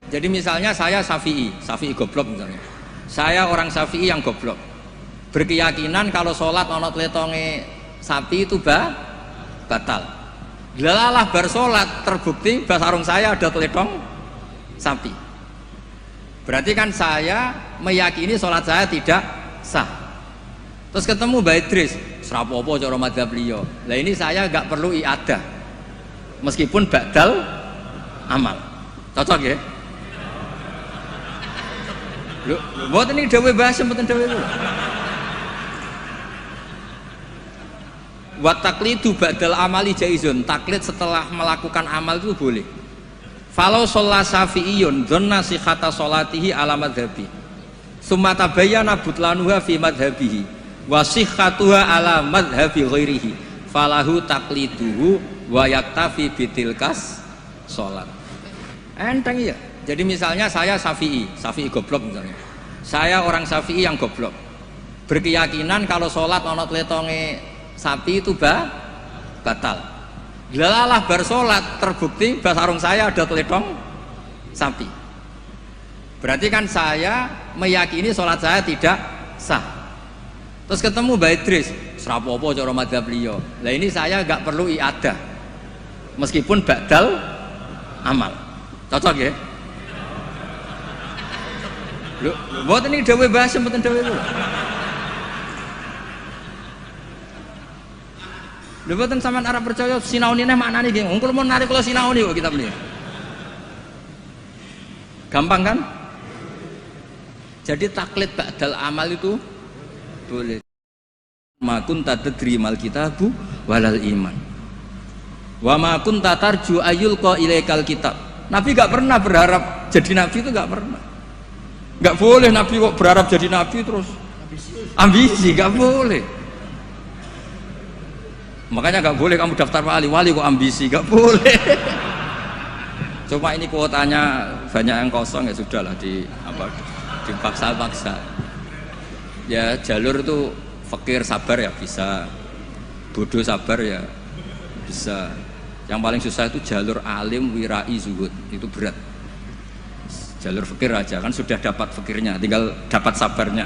Jadi misalnya saya Syafi'i goblok misalnya. Saya orang Syafi'i yang goblok. Berkeyakinan kalau sholat ono tletonge sapi itu batal. Lalah bar sholat terbukti basarung saya ada teletong sapi. Berarti kan saya meyakini sholat saya tidak sah. Terus ketemu Mbak Idris, serapopo cara madzhab beliau. Lah ini saya nggak perlu iadah, meskipun badal amal. Cocok ya? Loh, buat ini dawe bahasa, buatan dawe itu. Wat taklidu badal amali jaizun. Taklid setelah melakukan amal itu boleh. Falau sholat syafi'iyun dhanna sikhata sholatihi ala madhabi summa tabayyana butlanuha fi madhabihi wa sikhatuha ala madhabi ghairihi falahu takliduhu wa yaktafi bitilkas sholat. Enteng ya. Jadi misalnya saya Syafi'i goblok misalnya. Saya orang Syafi'i yang goblok. Berkeyakinan kalau sholat ono tletonge sapi itu batal. Lalah bar sholat terbukti basarung saya ada teledong sapi. Berarti kan saya meyakini sholat saya tidak sah. Terus ketemu Mbak Idris, serapopo cara madzhab beliau. Lah ini saya nggak perlu iadah, meskipun badal amal. Cocok ya? Loh, buat ini dawe bahasa, buatan dawe itu. Lebutan sampean Arab percaya sinauni mana nih geng? Ungkul mau narik kalau sinauni kok kita beli. Gampang kan? Jadi taklid ba'dal amal itu boleh. Ma kunta tadri mal kitabu walal iman. Wa ma kunta tarju ayyulqa ilaikal kitab. Nabi gak pernah berharap jadi nabi, itu gak pernah. Gak boleh Nabi kok berharap jadi nabi terus ambisi, gak boleh. Makanya gak boleh kamu daftar wali kok ambisi, gak boleh. Cuma ini kuotanya banyak yang kosong, ya sudahlah dipaksa-paksa. Ya jalur itu fakir sabar ya bisa, bodoh sabar ya bisa. Yang paling susah itu jalur alim wirai zuhud, itu berat. Jalur fakir aja kan sudah dapat fakirnya, tinggal dapat sabarnya.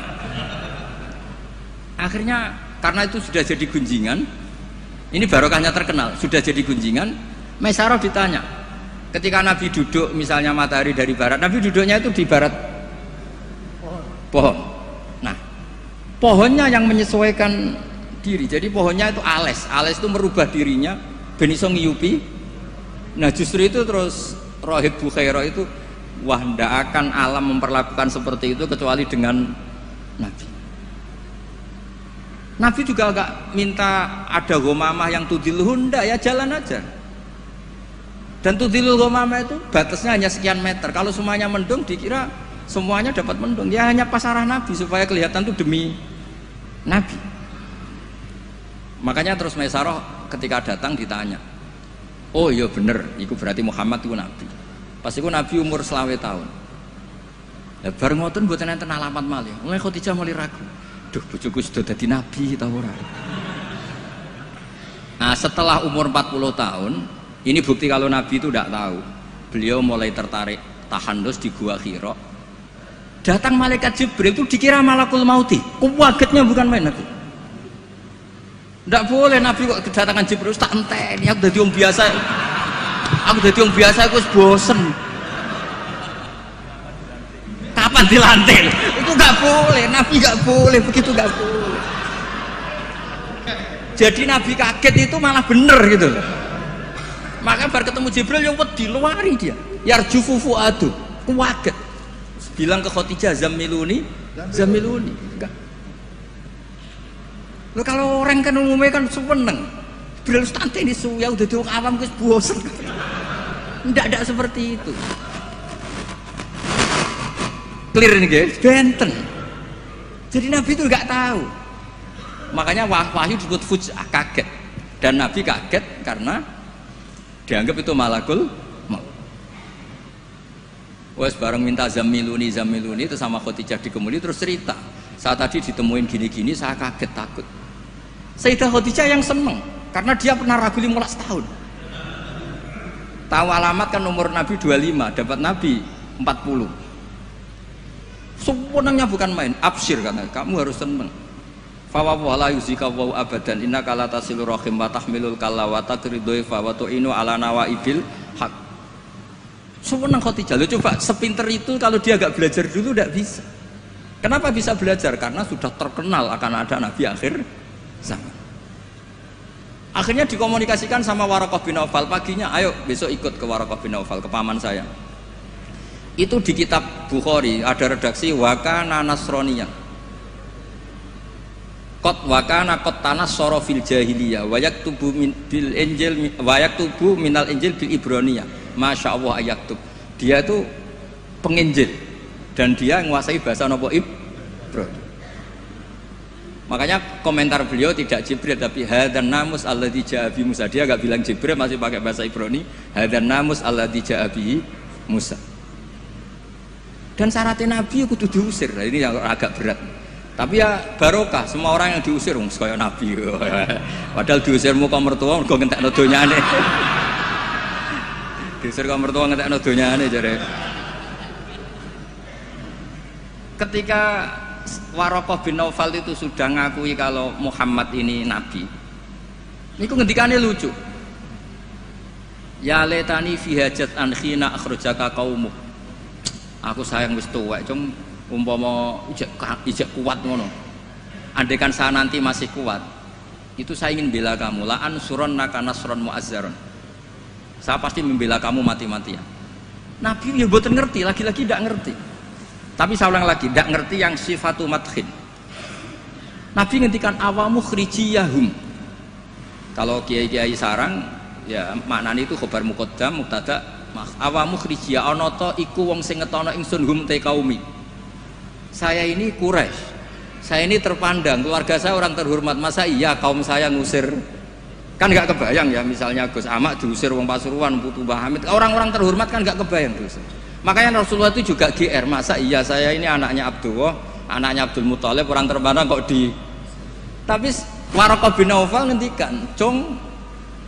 Akhirnya karena itu sudah jadi gunjingan. Ini barokahnya terkenal, sudah jadi gunjingan. Maisarah ditanya, ketika Nabi duduk misalnya matahari dari barat, Nabi duduknya itu di barat pohon. Nah, pohonnya yang menyesuaikan diri. Jadi pohonnya itu ales itu merubah dirinya ben iso ngiyupi. Nah, justru itu terus Rohib Bukhairah itu, wah ndak akan alam memperlakukan seperti itu kecuali dengan Nabi. Nabi juga gak minta ada gomamah yang tudilul, ndak, ya jalan aja. Dan tudilul gomamah itu batasnya hanya sekian meter. Kalau semuanya mendung dikira semuanya dapat mendung. Ya hanya pasarah Nabi supaya kelihatan itu demi Nabi. Makanya terus Maisarah ketika datang ditanya, oh iya bener, itu berarti Muhammad itu Nabi. Pas itu Nabi umur 20 tahun. Ya bareng ngoten mboten enten alamat malih. Mulai Khadijah mulai ragu. Duh, bojoku sudah jadi nabi ta ora. Nah, setelah umur 40 tahun, ini bukti kalau Nabi itu tidak tahu. Beliau mulai tertarik tahandus di Gua Hira. Datang malaikat Jibril itu dikira malakul mauti. Kagetnya bukan main Nabi. Tidak boleh Nabi kok kedatangan Jibril tak enteni. Aku jadi orang biasa. Aku bosen. Kapan dilantik? Itu nggak boleh, Nabi nggak boleh, begitu nggak boleh. Jadi Nabi kaget itu malah bener gitu. Maka baru ketemu Jibril yang wedi luari dia. Yarjufu fuadu, kaget. Bilang ke Khadijah zamiluni. Enggak. Loh, kalau orang kan umumnya kan seneng. Jibril stanti ini suya udah diwong awam wis bosen. Enggak seperti itu. Clear ini guys, benten. Jadi Nabi itu nggak tahu. Makanya wahyu disebut fuj'ah, kaget. Dan Nabi kaget karena dianggap itu malakul maut. Wes bareng minta zamiluni itu sama Khadijah dikemuli terus cerita. Saat tadi ditemuin gini-gini saya kaget takut. Sayyidah Khadijah yang seneng karena dia pernah ragu 15 tahun. Tahu alamat kan umur Nabi 25, dapat Nabi 40. Sewenangnya bukan main, absyir karena kamu harus seneng. Fa wa la yuzika wa abadan innaka la tasilur rahim wa tahmilul kalla wa taqridu fa wa tu'inu ala nawaibil haq. Sewenang Khadijah. Lo coba sepinter itu kalau dia agak belajar dulu tidak bisa. Kenapa bisa belajar? Karena sudah terkenal akan ada nabi akhir zaman. Akhirnya dikomunikasikan sama Waraqah bin Naufal, paginya ayo besok ikut ke Waraqah bin Naufal, ke paman saya. Itu di kitab Bukhari ada redaksi wakana nasroniyan kot wakana kot tanas sorofil jahiliyah wayak tubuh bil injil wayak tubuh minal injil bil ibroniyah. Masya Allah ayaktub, dia itu penginjil dan dia menguasai bahasa nopo Ibrani. Makanya komentar beliau tidak Jibril tapi hadan namus alladzi ja'a bi Musa. Dia enggak bilang Jibril, masih pakai bahasa Ibrani, hadan namus alladzi ja'a bi Musa. Dan syaratnya Nabi kudu diusir. Nah, ini yang agak berat. Tapi ya barokah, semua orang yang diusir kaya Nabi. Padahal diusir muka mertua mergo ngentekno donyane. Diusir muka mertua ngentekno donyane jare. Ketika Waraqah bin Naufal itu sudah ngakui kalau Muhammad ini nabi, ini ngendikannya lucu. Ya letani fi hajat an khina akhrajaka qaumuk. Aku sayang wis tuwek, cum umpama ijek kuat ngono. Andaikan saya nanti masih kuat, itu saya ingin bela kamu. La ansurannaka nasron mu'azzaron. Saya pasti membela kamu mati-matian. Nabi ya mboten ngerti, lagi-lagi tidak ngerti. Tapi saya ulang lagi, tidak ngerti yang sifatu madkhin. Nabi ngendikan awamu khrijiyahum. Kalau kiai-kiai sarang, ya maknanya itu khobar muqaddam, mubtada. Awamu khrijiyah ana ta iku wong sing ngetono ingsun hum te kaumi. Saya ini Quraisy. Saya ini terpandang, keluarga saya orang terhormat. Masa iya kaum saya ngusir? Kan enggak kebayang ya, misalnya Gus Ahmad diusir wong Pasuruan, Putu Mbah Hamid. Orang-orang terhormat kan enggak kebayang diusir. Makanya Rasulullah itu juga GR, masa iya saya ini anaknya Abdullah, anaknya Abdul Muthalib, orang terpandang kok di. Tapi Waraqah bin Naufal ngendikan, "Cung,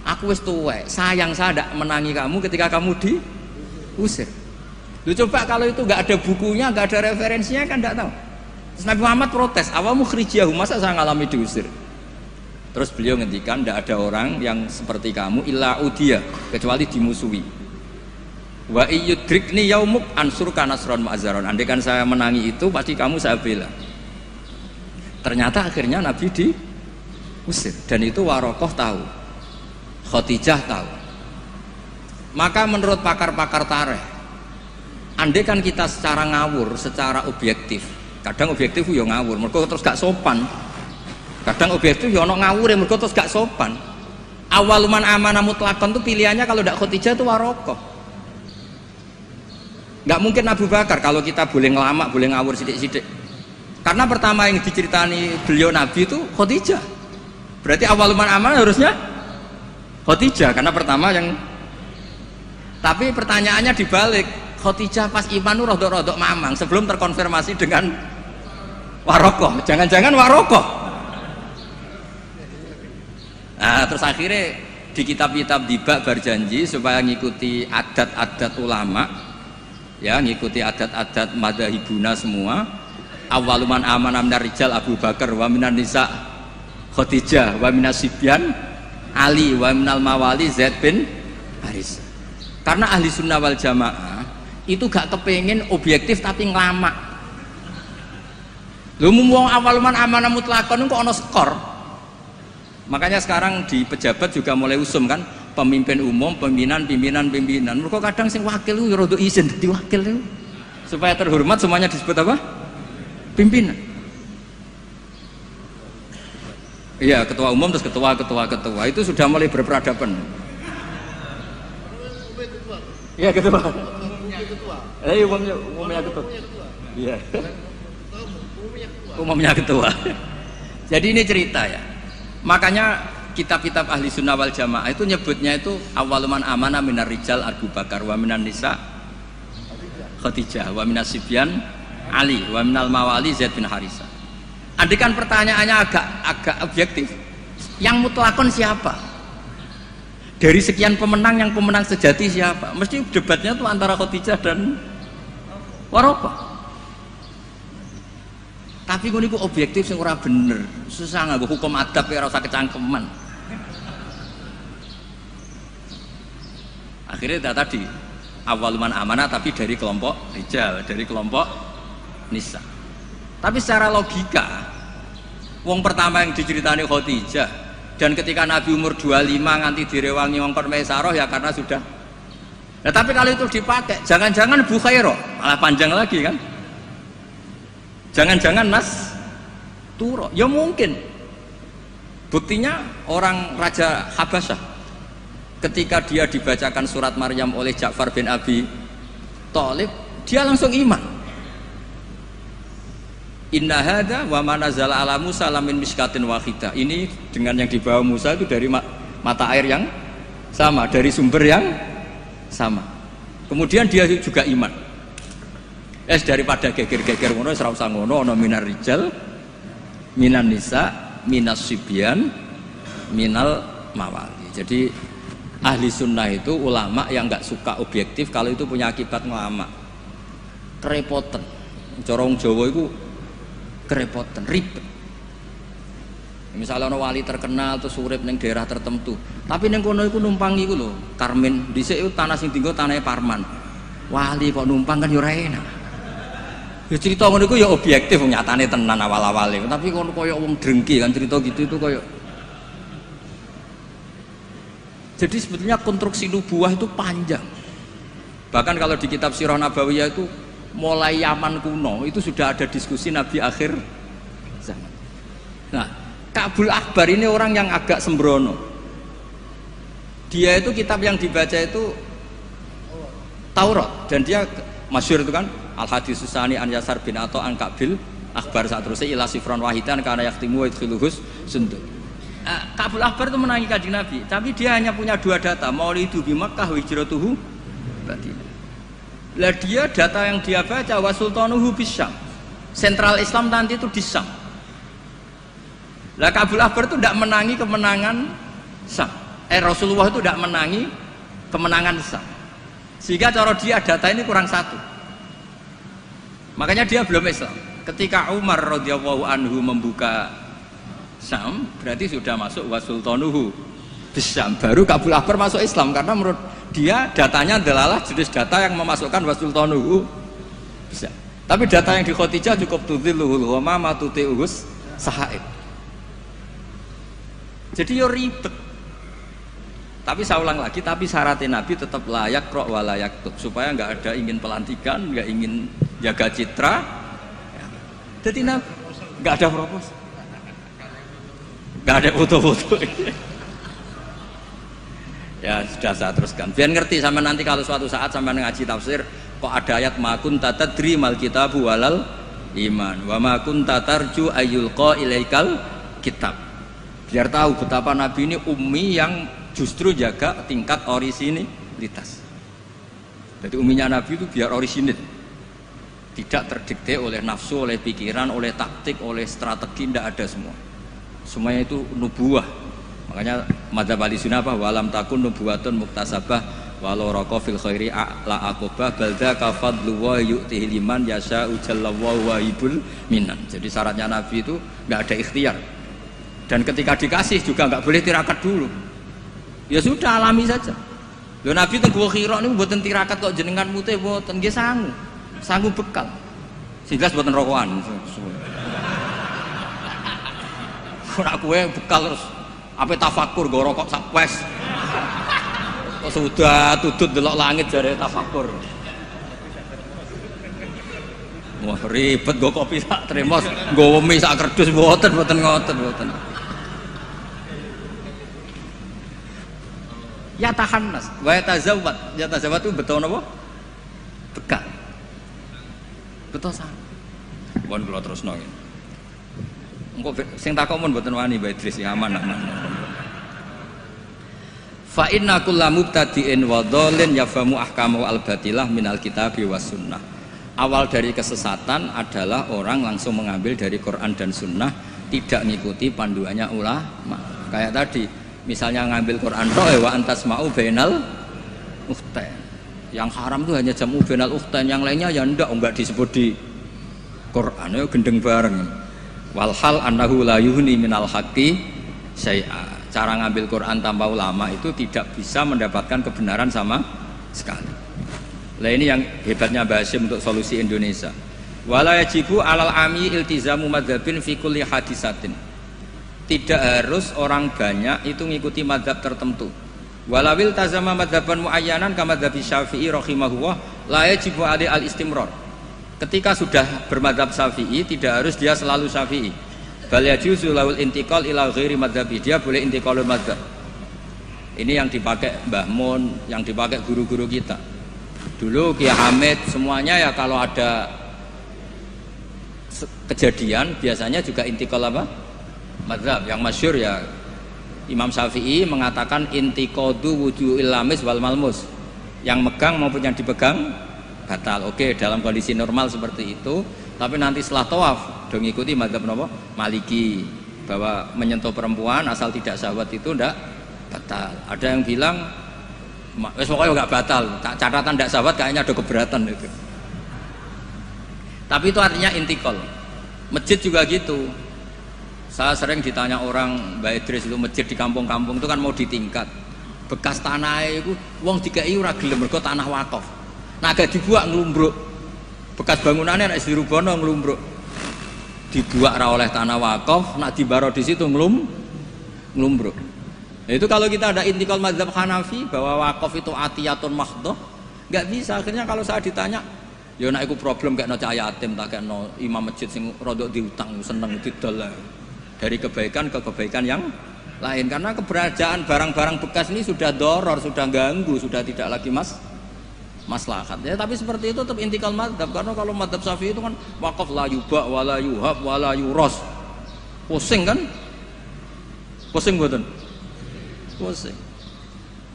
aku wis tuwek, sayang saya tidak menangi kamu ketika kamu diusir." Lu coba kalau itu nggak ada bukunya, nggak ada referensinya kan nggak tahu. Terus Nabi Muhammad protes, awamu khrijiyahum, masa saya ngalami diusir? Terus beliau ngendikan, tidak ada orang yang seperti kamu illa udiya, kecuali dimusuhi. Wa iyyudrikni yaumuk ansurka nasron mu'azzaron. Andaikan saya menangi itu pasti kamu saya bela. Ternyata akhirnya Nabi diusir dan itu Waraqah tahu, Khadijah tahu. Maka menurut pakar-pakar tarikh, andaikan kita secara ngawur, secara objektif, kadang objektif yo ngawur, mergo terus gak sopan. Kadang objektif yo ono ngawur ya mergo terus gak sopan. Awaluman amanah mutlakon itu pilihannya kalau tidak Khadijah itu Waraqah. Nggak mungkin Abu Bakar kalau kita boleh ngelamak, boleh ngawur sidik-sidik. Karena pertama yang diceritani beliau Nabi itu Khadijah. Berarti awaluman aman harusnya Khadijah karena pertama yang. Tapi pertanyaannya dibalik, Khadijah pas iman itu rodok-rodok mamang sebelum terkonfirmasi dengan Waraqah. Jangan-jangan Waraqah. Nah, terus akhirnya di kitab-kitab dibak berjanji supaya ngikuti adat-adat ulama. Ya, ngikuti adat-adat madzhabuna semua. Awaluman amanah minar rijal Abu Bakar wa minan nisa Khadijah wa minas sibyan Ali wa minal mawali Zaid bin Haris. Karena ahli sunnah wal jamaah itu gak kepengen objektif tapi ngelamak. Lho mumpung awaluman amanah mutlakon kok ono skor. Makanya sekarang di pejabat juga mulai usum kan, pemimpin umum, pimpinan. Mereka kadang sing wakil itu rada izin dadi wakil itu. Supaya terhormat semuanya disebut apa? Pimpinan. Iya, ketua umum terus ketua itu sudah mulai berperadaban. Iya, ketua. Umumnya ketua. Iya. Umumnya ketua. Jadi ini cerita ya. Makanya kitab-kitab ahli sunnah wal jamaah itu nyebutnya itu awaluman amanah minar rijal Abu Bakar wa minan nisa Khadijah wa minas sibyan Ali wa minal mawali Zaid bin Harisah. Andaikan pertanyaannya agak objektif, yang mutlakon siapa? Dari sekian pemenang yang pemenang sejati siapa? Mesti debatnya tuh antara Khadijah dan Waropa. Tapi ngono iku objektif sing ora bener. Susah nganggo hukum adab ya ora usah kecangkeman. Akhirnya tadi awaluman amanah tapi dari kelompok rijal, dari kelompok nisa. Tapi secara logika wong pertama yang diceritani Khadijah dan ketika Nabi umur 25 nganti direwangi wong kon Maisaroh ya karena sudah. Nah tapi kalau itu dipakai jangan-jangan Bukhairah malah panjang lagi kan. Jangan-jangan Nas Turo. Ya mungkin. Buktinya orang Raja Habasyah ketika dia dibacakan surat Maryam oleh Ja'far bin Abi Thalib, dia langsung iman. Inna hadza wa ma nazala ala Musa lamin miskatin wahidah. Ini dengan yang dibawa Musa itu dari mata air yang sama, dari sumber yang sama. Kemudian dia juga iman. Daripada geger-geger ngono ora usah ngono, ana minar rijal, minan nisa, minas sibyan, minal mawali. Jadi ahli sunnah itu ulama yang nggak suka objektif kalau itu punya akibat ngelama. Kerepotan. Cara wong Jawa itu kerepotan, ribet. Misalnya ono wali terkenal terus urip ning daerah tertentu, tapi ning kono iku numpang iku lho, Karmen. Dhisik iku tanah sing dienggo tanahe Parman. Wali kok numpang kan ya ora enak. Ya cerita ngono iku ya objektif nyatane tenan awal-awale, tapi kono koyo wong drengki kan cerita gitu itu koyo. Jadi sebetulnya konstruksi nubuah itu panjang. Bahkan kalau di kitab Sirah Nabawiyah itu mulai Yaman kuno itu sudah ada diskusi Nabi akhir zaman. Nah, Ka'bul Akbar ini orang yang agak sembrono. Dia itu kitab yang dibaca itu Taurat dan dia masyhur itu kan Al-Hadis Susani an Yasar bin Atha an Ka'bil Akbar saat terusnya ila sifron wahidan karena yaktimu wa idkhiluhus sunduq. Ka'bul Akbar itu menangi Kanjeng Nabi, tapi dia hanya punya dua data, maulidu bi Makkah wa hijratuhu Madinah. Lah dia data yang dia baca wa sultanuhu bisyam. Sentral Islam nanti itu di Syam. Lah Ka'bul Akbar itu tidak menangi kemenangan Syam. Rasulullah itu tidak menangi kemenangan Syam. Sehingga cara dia data ini kurang satu. Makanya dia belum Islam. Ketika Umar radhiyallahu anhu membuka Syam, berarti sudah masuk wa sultanuhu bisyam. Baru Ka'bul Akbar masuk Islam karena menurut dia datanya adalah jenis data yang memasukkan wasultanuhu bisa. Tapi data yang di Khadijah cukup tudhilluhul ghama matuti'uhus sahaib. Jadi yo ribet. Tapi saya ulang lagi, tapi syaratnya Nabi tetap layak rok wa layak tub, supaya nggak ada ingin pelantikan, nggak ingin jaga citra. Jadi Nabi nggak ada propos, nggak ada foto-foto. Ya sudah saya teruskan biar ngerti sama nanti kalau suatu saat sama ngaji tafsir kok ada ayat makun tatadri mal kitabu walal iman wa makun tatarju ayyulqa ilaikal kitab, biar tahu betapa Nabi ini ummi yang justru jaga tingkat orisinilitas. Jadi umminya Nabi itu biar orisinil, tidak terdikte oleh nafsu, oleh pikiran, oleh taktik, oleh strategi, tidak ada semua. Semuanya itu nubuah. Makanya madzhab Ahlussunnah apa walam takun nubuwatun muktasabah walau raqa fil khairi la aqobah balda kafadlu wa yu'tihi liman yasha ujallallahu wa ibul minan. Jadi syaratnya Nabi itu nggak ada ikhtiar, dan ketika dikasih juga nggak boleh tirakat dulu, ya sudah alami saja. Lho Nabi teng Gua Hira niku mboten tirakat kok jenengan mute mboten nggih sangu bekal sehingga mboten rokokan. Ora kowe bekal terus apa tafakur go rokok sapwes kok sudah tutut delok langit jare tafakur. Wah ribet go kopi sak tremos go wemi sak kerdus mboten ngoten. Ya tahannas wa yatazawwad. Ya tazawwad itu betul napa? Bekal. Betul sangat. Mohon kula terusno nggih. Engko sing takok mun mboten wani Mbak Idris ya aman. Fa inna kullu mubtadi'in wa dhalin yafamu ahkamu al-batilah minal kitabi was sunnah. Awal dari kesesatan adalah orang langsung mengambil dari Quran dan sunnah, tidak mengikuti panduannya ulama. Kayak tadi, misalnya ngambil Quran wa antasma'u bainal mukhtain. Yang haram itu hanya jamu bainal ukhtain, yang lainnya ya enggak disebut di Quran, ya gendeng bareng. Walhal annahu la yuhni minal haqqi syai'a. Cara ngambil Quran tanpa ulama itu tidak bisa mendapatkan kebenaran sama sekali. Lah ini yang hebatnya Mbah Hasyim untuk solusi Indonesia. Wala yajibu alal ami iltizamu madzhabin fi kulli hadisatin. Tidak harus orang banyak itu ngikuti madzhab tertentu. Walawil tazama madzhaban muayyanan kama madzhabi Syafi'i rahimahullah la yajibu ali al istimrar. Ketika sudah bermadzhab Syafi'i tidak harus dia selalu Syafi'i. Bal yajuzu lawul intiqal ila ghairi madzhabi. Dia boleh intiqalul madzhab. Ini yang dipakai Mbah Mun, yang dipakai guru-guru kita. Dulu Kiai Hamid semuanya ya kalau ada kejadian biasanya juga intiqal apa? Madzhab. Yang masyhur ya Imam Syafi'i mengatakan intiqadu wujuhil lamis wal malmus. Yang megang maupun yang dipegang batal. Oke, dalam kondisi normal seperti itu, tapi nanti setelah tawaf dong ikuti madzhab napa? Maliki, bahwa menyentuh perempuan asal tidak syahwat itu ndak batal. Ada yang bilang wes pokoknya enggak batal. Catatan ndak syahwat kayaknya ada keberatan itu. Tapi itu artinya intiqal. Masjid juga gitu. Saya sering ditanya orang, Mbak Idris itu masjid di kampung-kampung itu kan mau ditingkat. Bekas tanahnya itu wong dikai ora gelem mergo tanah wakaf. Nah agak dibuak ngelumbruk. Bekas bangunannya nek dirubono ngelumbruk. Dibuak ra oleh tanah wakaf, nak dibaro di situ ngelumbruk. Nah, itu kalau kita ada intikal mazhab Hanafi bahwa wakaf itu atiyatun mahdhah, enggak bisa. Akhirnya kalau saya ditanya, ya nek iku problem kayak no cahaya yatim tak kayak no imam masjid sing rodok diutang seneng didol dari kebaikan ke kebaikan yang lain, karena keberadaan barang-barang bekas ini sudah doror, sudah ganggu, sudah tidak lagi maslahat ya. Tapi seperti itu tetap intikal madzhab, karena kalau madzhab Syafi'i itu kan wakaf la yuba wala yuhab wala yuros, pusing kan, pusing betul, pusing.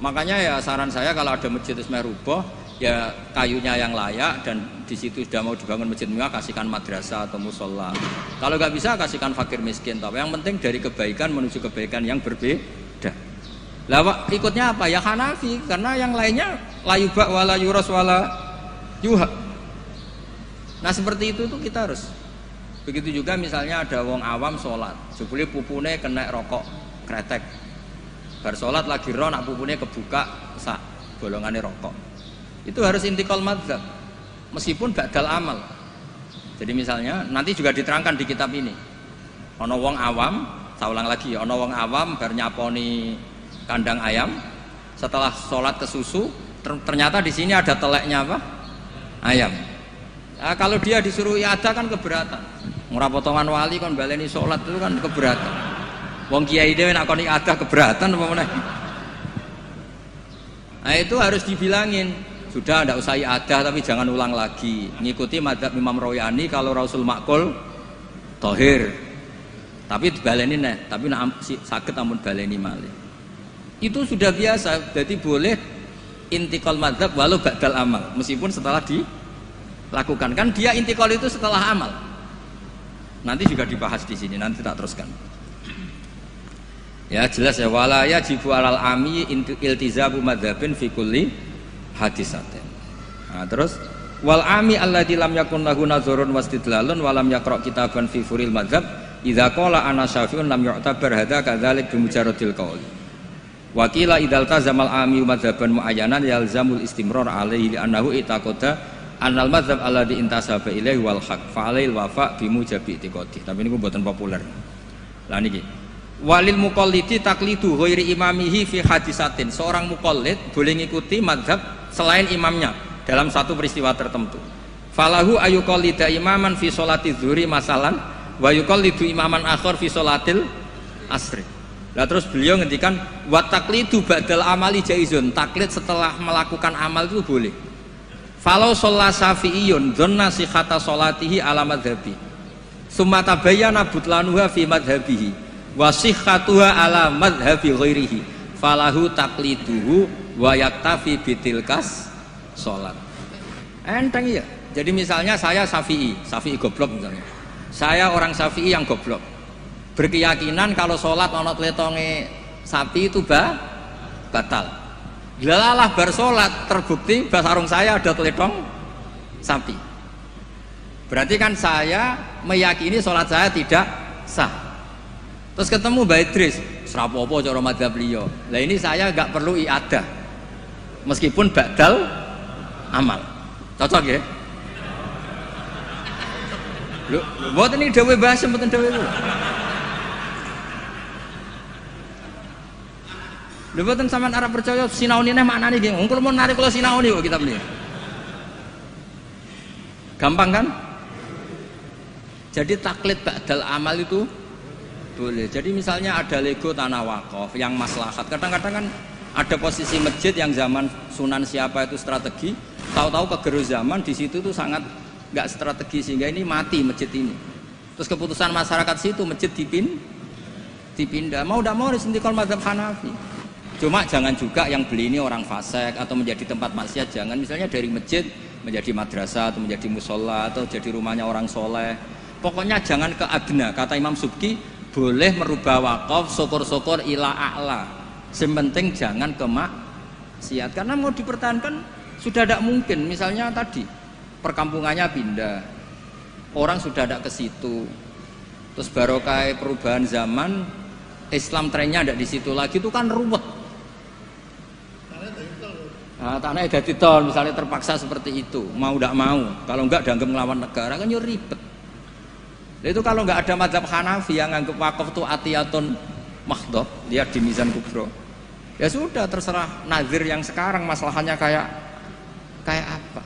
Makanya ya saran saya kalau ada masjid ismeh rubah ya kayunya yang layak dan di situ sudah mau dibangun masjid mewah, kasihkan madrasah atau musola. Kalau nggak bisa kasihkan fakir miskin. Tapi yang penting dari kebaikan menuju kebaikan yang berbeda. Lah ikutnya apa? Ya Hanafi, karena yang lainnya la yuba wala yuras wala yuha. Nah seperti itu tuh kita harus. Begitu juga misalnya ada wong awam sholat, jebule pupune kena rokok kretek. Bar sholat lagi ro nak pupune kebuka sak bolongane rokok. Itu harus intikal madzhab meskipun ba'dal amal. Jadi misalnya nanti juga diterangkan di kitab ini, ono wong awam, saya ulang lagi, ono wong awam bar nyaponi kandang ayam, setelah sholat ke susu ternyata di sini ada teleknya apa? Ayam. Nah, kalau dia disuruh iadah kan keberatan. Ora potongan wali kon baleni sholat itu kan keberatan. Wong kiai dhewe nak kon iadah keberatan apa meneh. Nah itu harus dibilangin. Sudah tidak usah iadah tapi jangan ulang lagi. Ngikuti madzhab Imam Royani kalau Rasul makul tohir. Tapi dibaleni nih, tapi sakit amun baleni malih. Itu sudah biasa. Jadi boleh intikal madzhab walau ba'dal amal, meskipun setelah dilakukan. Kan dia intikal itu setelah amal. Nanti juga dibahas di sini, nanti tak teruskan. Ya jelas ya, wala yajibu alal ami iltizamu madzhabin fi kulli hadisatin. Nah, terus wal ami alladzi lam yakun lahu nazarun wastidlalun wa lam yaqra kitaban fi furil madzhab idza qala ana syafi'un lam yu'tabar hadza kadzalik bi mujarradil qaul. Wa qila idzal tazamal ami madzhaban muayyanan yalzamul istimrar alaihi li annahu itaqada annal madzhab alladzi intasaba ilaihi wal haq fa alail wafa bi mujabi itiqadi. Tapi niku mboten populer. Lah niki walil muqallidi taqlidu ghairi imamihi fi hadisatin. Seorang muqallid boleh ngikuti madzhab selain imamnya dalam satu peristiwa tertentu. Falahu ayuqallida imaman fi sholati dzuhri masalan wa yuqallidu imaman akhar fi sholatil asri. Lah terus beliau ngendikan wa taqlidu ba'dal amali jaizun. Taklid setelah melakukan amal itu boleh. Falau sholla syafi'iyun dzanna sihhata sholatihi ala madhabi summa tabayyana butlanuha fi madhabihi wa sihhatuha ala madhabi ghairihi falahu taqliduhu wa yaktafi bitilkas sholat. Enteng ya. Jadi misalnya saya Syafi'i goblok misalnya. Saya orang Syafi'i yang goblok. Berkeyakinan kalau sholat ono tletonge sapi itu batal. Lalah bar sholat terbukti sarung saya ada teledong sapi. Berarti kan saya meyakini sholat saya tidak sah. Terus ketemu Mbak Idris, serapopo cara madzhab liya. Lah ini saya nggak perlu iadah, meskipun badal amal. Cocok ya? Lho, buat ini dawe bahasa, buatan dawe itu. Lho, buatan sampean Arab percaya sinau ini maknanya gini. Ungkul mau narik kalau sinau ini kok kitab ini. Gampang kan? Jadi taklid badal amal itu boleh. Jadi misalnya ada Lego tanah wakaf yang maslahat. Kadang-kadang kan ada posisi masjid yang zaman Sunan siapa itu strategi. Tahu-tahu kegeru zaman di situ tuh sangat nggak strategi sehingga ini mati masjid ini. Terus keputusan masyarakat situ masjid dipindah. Mau tidak mau disentikal mazhab Hanafi. Cuma jangan juga yang beli ini orang fasik atau menjadi tempat maksiat. Jangan, misalnya dari masjid menjadi madrasah atau menjadi musola atau jadi rumahnya orang soleh. Pokoknya jangan ke adna. Kata Imam Subki boleh merubah wakaf syukur-syukur ila a'la. Sementing jangan ke maksiat. Karena mau dipertahankan sudah tidak mungkin. Misalnya tadi perkampungannya pindah, orang sudah ada ke situ. Terus barokah perubahan zaman, Islam trennya ada di situ lagi, itu kan ruwet. Nah, tanahnya jadi tol, misalnya terpaksa seperti itu, mau tidak mau. Kalau enggak dianggap ngelawan negara kan ya ribet. Nah, itu kalau enggak ada mazhab Hanafi yang anggap wakaf itu atiyatun mahdhah, lihat di Mizan Kubro. Ya sudah, terserah nazir yang sekarang masalahnya kayak apa.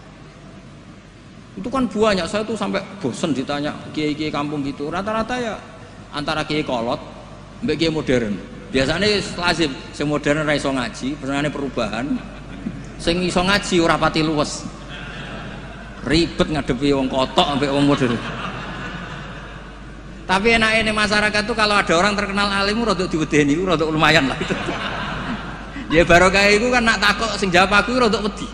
Itu kan banyak, saya tuh sampai bosen ditanya kiai-kiai kampung gitu. Rata-rata ya antara kiai kolot mbek kiai modern. Biasanya lazim sing modern ra iso ngaji, pesenane perubahan. Sing iso ngaji ora pati luwes. Ribet ngadepi wong kotok ambek wong modern. Tapi enake ning masyarakat tuh kalau ada orang terkenal alim rada diwedeni, rada lumayan lah gitu. Ya barokah iku kan nak takok sing jawab aku rada wedi.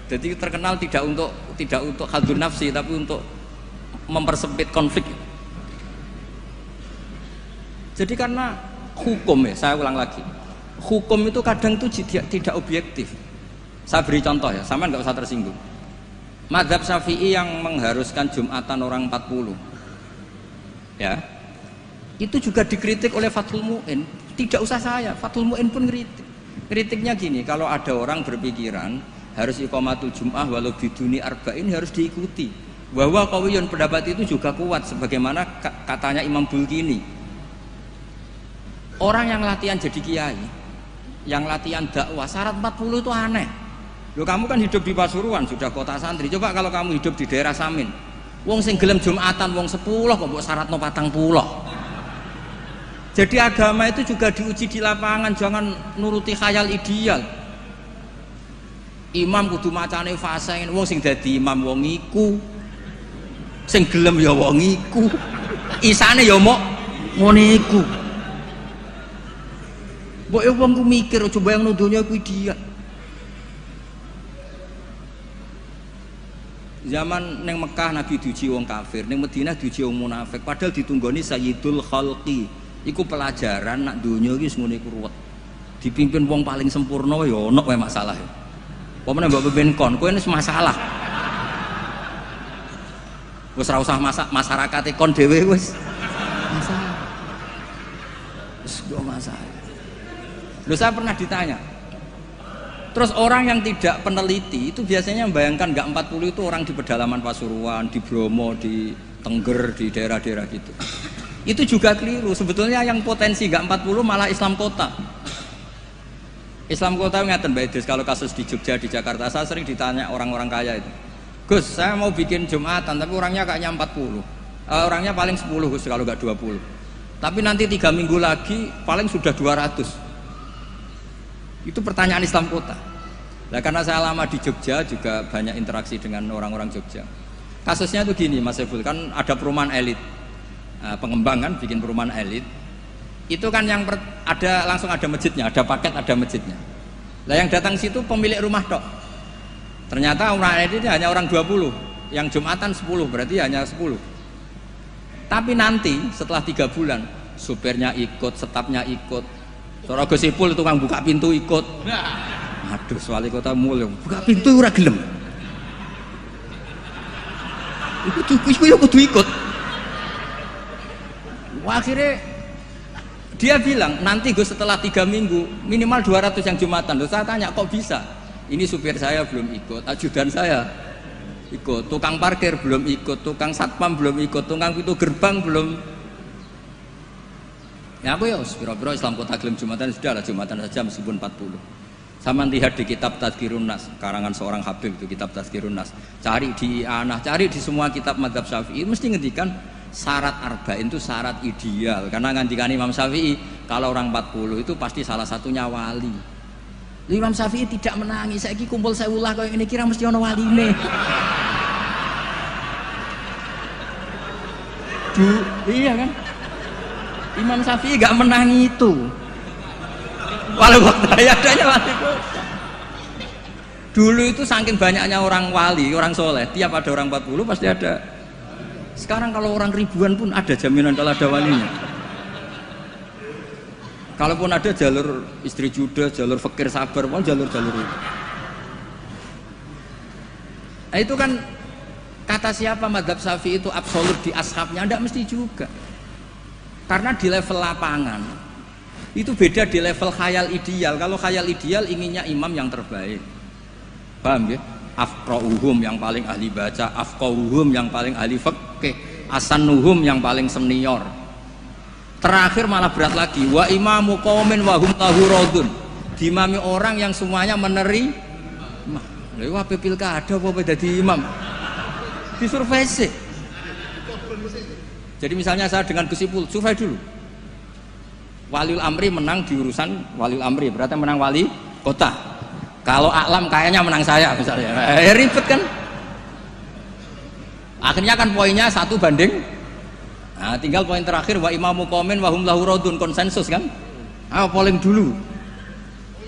Jadi terkenal tidak untuk hadun nafsi, tapi untuk mempersempit konflik. Jadi karena hukum ya, saya ulang lagi, hukum itu kadang itu tidak objektif. Saya beri contoh ya, sama nggak usah tersinggung. Mazhab Syafi'i yang mengharuskan Jumatan orang 40, ya, itu juga dikritik oleh Fathul Mu'in. Tidak usah saya, Fathul Mu'in pun kritik. Kritiknya gini, kalau ada orang berpikiran harus iqamatul jum'ah walau biduni arba'in harus diikuti, bahwa qawiyun pendapat itu juga kuat sebagaimana katanya Imam Bulkini. Orang yang latihan jadi kiai, yang latihan dakwah syarat 40 itu aneh. Loh, kamu kan hidup di Pasuruan, sudah kota santri. Coba kalau kamu hidup di daerah Samin, wong sing gelem Jumatan wong 10 kok mbok syaratno 40. Jadi agama itu juga diuji di lapangan, jangan nuruti khayal ideal. Imam kudu macane fase, wong sing dadi imam wong iku, sing gelem ya wong iku, isane ya mok ngene iku. Mbok wong ku mikir aja bayangno donya ku ideal. Zaman neng Mekah Nabi diuji wong kafir, neng Madinah diuji wong munafik, padahal ditunggoni Sayyidul Khalqi. Iku pelajaran nak donya iki ngono iku ruwet. Dipimpin wong paling sempurna ya ono wae masalah. Pemene mbok pimpin kon, kowe wis masalah. Wis ora usah masyarakat kon dhewe wis masalah. Wis yo masalah. Loh, saya pernah ditanya. Terus orang yang tidak peneliti itu biasanya membayangkan nggak 40 itu orang di pedalaman Pasuruan, di Bromo, di Tengger, di daerah-daerah gitu. Itu juga keliru. Sebetulnya yang potensi nggak 40 malah Islam kota. Islam kota ngeten Mbak Idris, kalau kasus di Jogja, di Jakarta, saya sering ditanya orang-orang kaya itu, Gus, saya mau bikin Jumatan tapi orangnya kayaknya 40, orangnya paling 10 Gus kalau nggak 20, tapi nanti 3 minggu lagi paling sudah 200. Itu pertanyaan Islam kota. Nah, karena saya lama di Jogja juga banyak interaksi dengan orang-orang Jogja. Kasusnya tuh gini Mas Ebul, kan ada perumahan elit, pengembang kan bikin perumahan elit. Itu kan yang langsung ada masjidnya, ada paket ada masjidnya. Lah yang datang situ pemilik rumah tok. Ternyata orang elit hanya orang 20, yang Jumatan 10, berarti hanya 10. Tapi nanti setelah 3 bulan, supirnya ikut, stafnya ikut. Seorang gosipul tukang buka pintu ikut. Aduh, wali kota mulai buka pintu ora gelem. Iku kudu ikut. Wah, akhirnya dia bilang nanti gue setelah 3 minggu minimal 200 yang Jumatan. Loh, saya tanya kok bisa? Ini supir saya belum ikut, ajudan saya ikut, tukang parkir belum ikut, tukang satpam belum ikut, tukang pintu gerbang belum. Ya aku ya piro-piro Islam Kota gelem Jumatan sudah lah, Jumatan saja meskipun 40. Sama lihat di kitab Tazkirun Nas karangan seorang Habib, itu kitab Tazkirun Nas, cari di Anah, cari di semua kitab mazhab Syafi'i mesti ngendikan syarat arba'in itu syarat ideal. Karena ngendikan Imam Syafi'i kalau orang 40 itu pasti salah satunya wali. Imam Syafi'i tidak menangis, saiki kumpul sewulah kaya ini kira mesti ono waline. Iya kan? Imam Syafi'i gak menangi itu. Walau waktu adanya wali kota. Dulu itu saking banyaknya orang wali, orang soleh, tiap ada orang 40 pasti ada. Sekarang kalau orang ribuan pun ada jaminan kalau ada walinya. Kalaupun ada jalur istri juda, jalur fakir sabar, pun jalur-jalur itu. Nah, itu kan kata siapa mazhab Syafi'i itu absolut di ashabnya, tidak mesti juga. Karena di level lapangan itu beda di level khayal ideal. Kalau khayal ideal inginnya imam yang terbaik, paham ya? Afqahuhum yang paling ahli baca, afqahuhum yang paling ahli fikih, asanuhum yang paling senior. Terakhir malah berat lagi, wa imamu qaumin wa hum lahu radun, diimami orang yang semuanya menerima. Lha iku ape pilkada apa dadi imam? Disurvei sih. Jadi misalnya saya dengan Gus Ipul, survei dulu. Waliul Amri menang di urusan Waliul Amri, berarti menang wali kota. Kalau Aklam kayaknya menang saya misalnya. Ribet kan? Akhirnya kan poinnya 1 banding. Nah, tinggal poin terakhir wa imamu qaumin wa hum lahu radun, konsensus kan? Polling dulu.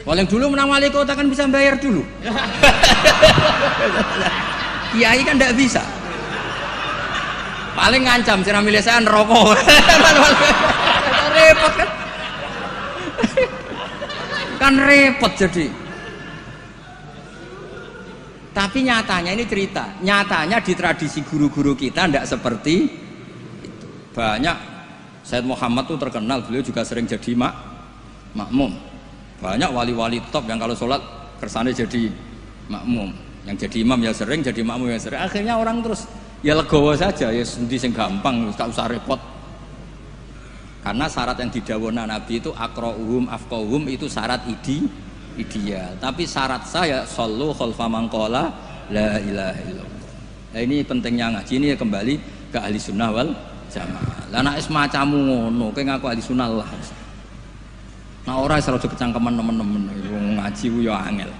Polling dulu menang wali kota kan bisa bayar dulu. Kiai kan tidak bisa. Paling ngancam sira milih saya neraka. Repot kan? Kan repot jadi. Tapi nyatanya ini cerita, nyatanya di tradisi guru-guru kita tidak seperti itu. Banyak Said Muhammad tuh terkenal, beliau juga sering jadi makmum. Banyak wali-wali top yang kalau sholat kersane jadi makmum, yang jadi imam ya sering, jadi makmum ya sering. Akhirnya orang terus ya legowo saja, ya sendi sing gampang, tak usah repot. Karena syarat yang didhawuhna Nabi itu aqra'uhum afqahuhum itu syarat ideal. Tapi syarat saya shallu khalfa man qala la ilaha illallah. Nah, ini pentingnya ngaji ini ya kembali ke ahli sunnah wal jamaah. Lah nek semacammu ngono, kowe ngaku ahli sunnah lah. Nah ora iso aja kecangkeman temen-temen wong ngaji ku ya angel.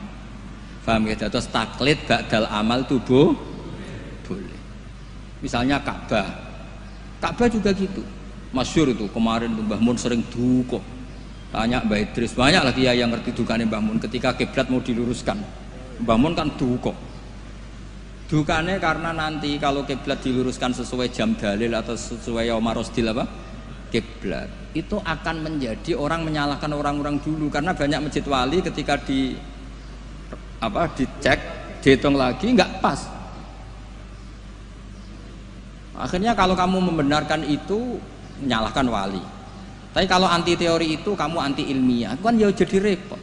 Paham ya, terus taklid ba'dal amal tubuh boleh. Misalnya Ka'bah juga gitu. Masyhur itu kemarin Mbah Mun sering duka. Tanya Mbah Idris, banyak lagi ya yang ngerti dukane Mbah Mun ketika kiblat mau diluruskan. Mbah Mun kan duka. Dukane karena nanti kalau kiblat diluruskan sesuai jam dalil atau sesuai yaum rosdil apa? Kiblat. Itu akan menjadi orang menyalahkan orang-orang dulu karena banyak masjid wali ketika dicek, dihitung lagi nggak pas. Akhirnya kalau kamu membenarkan itu menyalahkan wali. Tapi kalau anti teori itu kamu anti ilmiah, kan ya jadi repot.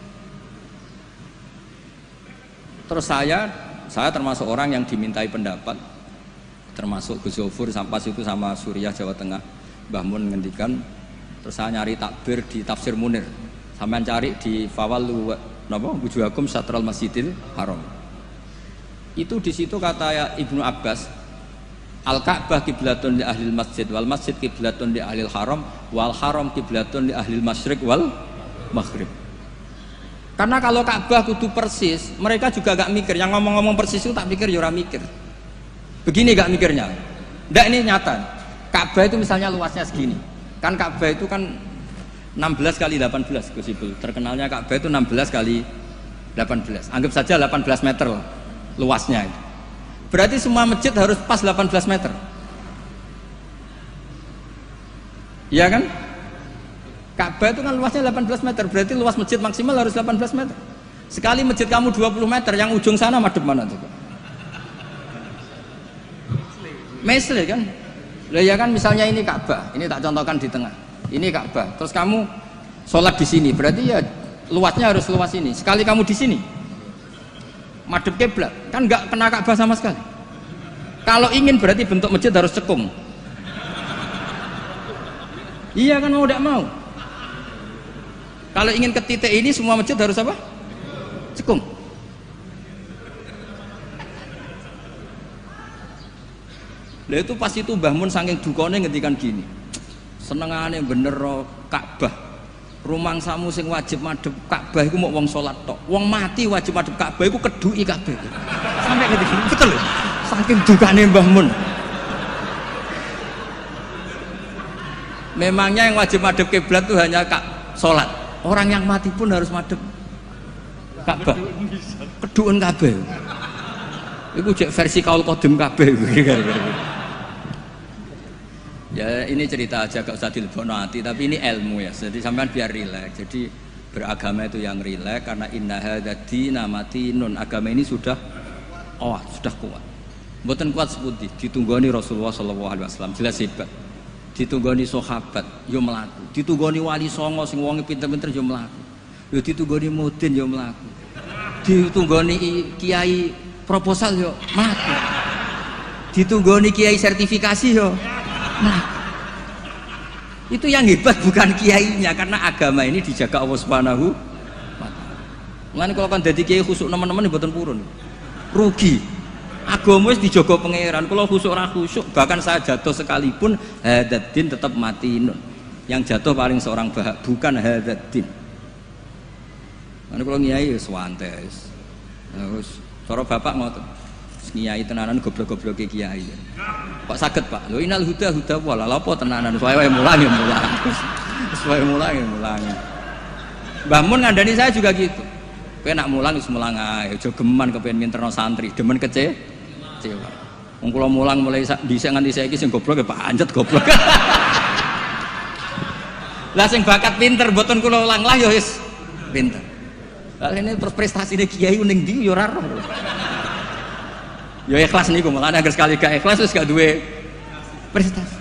Terus saya termasuk orang yang dimintai pendapat, termasuk Gus Yofur sampai itu sama Suriah Jawa Tengah, Mbah Mun ngendikan. Terus saya nyari takbir di Tafsir Munir, sampean cari di Fawallu wujuhakum satral masjidil haram. Itu di situ kata Ibnu Abbas, Al-Ka'bah kiblatun li ahlil masjid wal masjid kiblatun li ahlil haram wal haram kiblatun li ahlil masyriq wal maghrib. Karena kalau Ka'bah kudu persis, mereka juga gak mikir. Yang ngomong-ngomong persis itu tak pikir ya ora mikir. Begini gak mikirnya. Ndak, ini nyata. Ka'bah itu misalnya luasnya segini. Kan Ka'bah itu kan 16 kali 18 Gus Ibul. Terkenalnya Ka'bah itu 16 kali 18. Anggap saja 18 meter luasnya itu. Berarti semua masjid harus pas 18 meter. Iya kan? Ka'bah itu kan luasnya 18 meter, berarti luas masjid maksimal harus 18 meter. Sekali masjid kamu 20 meter, yang ujung sana madhep mana tuh? Mesle kan? Lah ya kan misalnya ini Ka'bah, ini tak contohkan di tengah. Ini Ka'bah. Terus kamu sholat di sini, berarti ya luasnya harus luas ini. Sekali kamu di sini, madhep kiblat, kan nggak kena Ka'bah sama sekali. Kalau ingin berarti bentuk masjid harus cekung. Iya kan mau tidak mau. Kalau ingin ke titik ini semua masjid harus apa? Cekung. Lah itu pas itu Mbah Mun saking dukane ngendikan gini. Senengane bener Ka'bah. Rumangsamu sing wajib madhep Ka'bah iku mok wong salat tok. Wong mati wajib madhep Ka'bah iku keduki kabeh. Sampai ngerti betul lho. Saking dukane Mbah Mun. Memangnya yang wajib madhep kiblat itu hanya salat. Orang yang mati pun harus madhep Ka'bah. Keduken kabeh. Iku cek versi kaul qadim kabeh. Ya ini cerita aja, gak usah dilebokno hati, tapi ini ilmu ya. Jadi sampean biar rileks. Jadi beragama itu yang rileks karena inna hadzina matinun. Agama ini sudah sudah kuat. Mboten kuat sepundi ditunggoni Rasulullah sallallahu alaihi wasallam jelas hebat. Ditunggoni sahabat yo mlaku. Ditunggoni wali songo sing wonge pinter-pinter yo mlaku. Yo ditunggoni mudin yo mlaku. Ditunggoni kiai proposal yo mlaku. Ditunggoni kiai sertifikasi yo. Nah, itu yang hebat bukan kiainya, karena agama ini dijaga Allah Subhanahu wa taala. Mulane kalau kan dadi kiai khusuk nemen-nemen mboten purun. Rugi. Agama wis dijaga pangeran. Kalau khusuk ora khusuk, bahkan saya jatuh sekalipun hadzadin tetap matinun. Yang jatuh paling seorang bukan hadzadin. Mulane kalau kiai wis wantes. Terus cara bapak ngoten. Kiai tenanan goblok-goblok kiai. Kok saged Pak? Lho inal huda wala lha apa tenanan wae mulang ya mulang. Wis wae mulang ya mulang. Mbah Mun ngandani saya juga gitu. Kowe nak mulang wis mulang ae, aja geman kepengin nginterno santri, demen kecewa. Wong kula mulang mulai dhisik nganti saiki sing goblok ya pancet goblok. Lah sing bakat pinter mboten kula ulang lah ya wis pinter. Lah ini terus prestasine kiai ning ndi ya ora roh. Ya ikhlas niku, makanya agar sekali gak ikhlas terus gak duwe prestasi.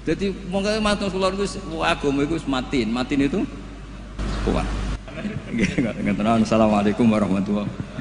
Jadi monggo matur kula niku agama iku matin itu kuat. Nggih, ngoten. Assalamualaikum warahmatullahi wabarakatuh.